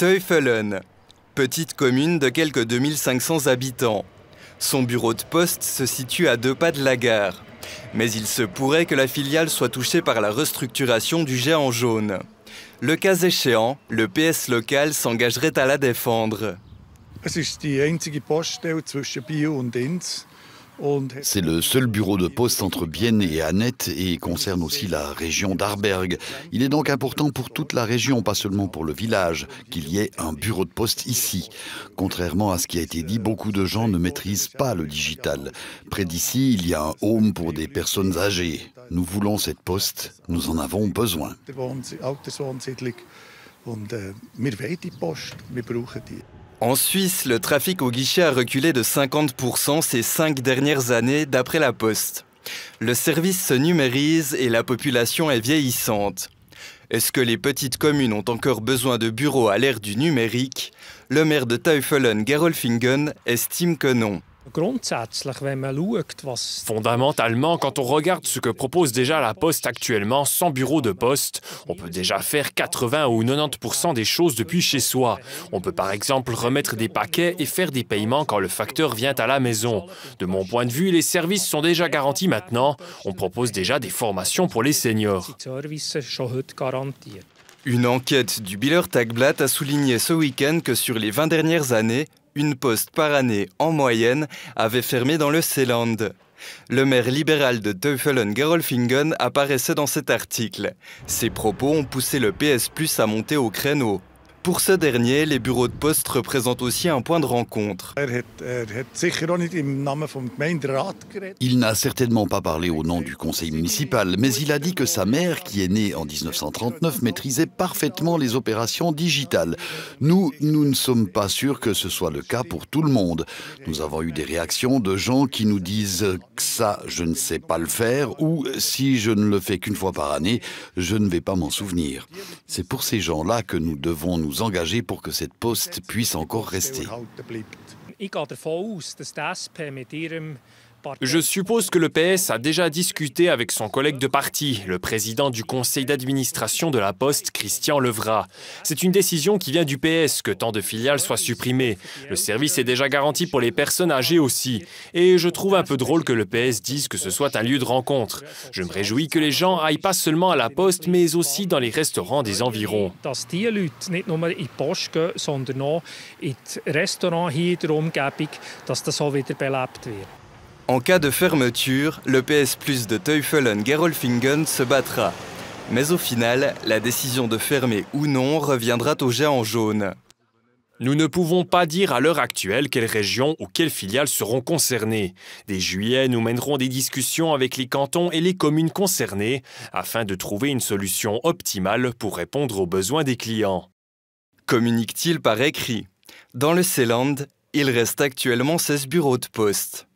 Teufelen, petite commune de quelques 2500 habitants. Son bureau de poste se situe à 2 pas de la gare. Mais il se pourrait que la filiale soit touchée par la restructuration du géant jaune. Le cas échéant, le PS local s'engagerait à la défendre. C'est le seul bureau de poste entre Bienne et Annette et concerne aussi la région d'Arberg. Il est donc important pour toute la région, pas seulement pour le village, qu'il y ait un bureau de poste ici. Contrairement à ce qui a été dit, beaucoup de gens ne maîtrisent pas le digital. Près d'ici, il y a un home pour des personnes âgées. Nous voulons cette poste, nous en avons besoin. En Suisse, le trafic au guichet a reculé de 50% ces 5 dernières années d'après la Poste. Le service se numérise et la population est vieillissante. Est-ce que les petites communes ont encore besoin de bureaux à l'ère du numérique? Le maire de Teufelen, Gerolfingen, estime que non. Fondamentalement, quand on regarde ce que propose déjà la Poste actuellement sans bureau de poste, on peut déjà faire 80 ou 90% des choses depuis chez soi. On peut par exemple remettre des paquets et faire des paiements quand le facteur vient à la maison. De mon point de vue, les services sont déjà garantis maintenant. On propose déjà des formations pour les seniors. Une enquête du Bieler Tagblatt a souligné ce week-end que sur les 20 dernières années, une poste par année, en moyenne, avait fermé dans le Seeland. Le maire libéral de Teufelen, Gerolfingen, apparaissait dans cet article. Ses propos ont poussé le PS+ à monter au créneau. Pour ce dernier, les bureaux de poste représentent aussi un point de rencontre. Il n'a certainement pas parlé au nom du conseil municipal, mais il a dit que sa mère, qui est née en 1939, maîtrisait parfaitement les opérations digitales. Nous ne sommes pas sûrs que ce soit le cas pour tout le monde. Nous avons eu des réactions de gens qui nous disent que ça, je ne sais pas le faire, ou si je ne le fais qu'une fois par année, je ne vais pas m'en souvenir. C'est pour ces gens-là que nous devons nous engager pour que cette poste puisse encore rester. Je suppose que le PS a déjà discuté avec son collègue de parti, le président du conseil d'administration de la Poste, Christian Levrat. C'est une décision qui vient du PS que tant de filiales soient supprimées. Le service est déjà garanti pour les personnes âgées aussi. Et je trouve un peu drôle que le PS dise que ce soit un lieu de rencontre. Je me réjouis que les gens aillent pas seulement à la Poste, mais aussi dans les restaurants des environs. En cas de fermeture, le PS+ de Teufelen, Gerolfingen se battra. Mais au final, la décision de fermer ou non reviendra au géant jaune. Nous ne pouvons pas dire à l'heure actuelle quelles régions ou quelles filiales seront concernées. Dès juillet, nous mènerons des discussions avec les cantons et les communes concernées afin de trouver une solution optimale pour répondre aux besoins des clients. Communique-t-il par écrit. Dans le Seeland, il reste actuellement 16 bureaux de poste.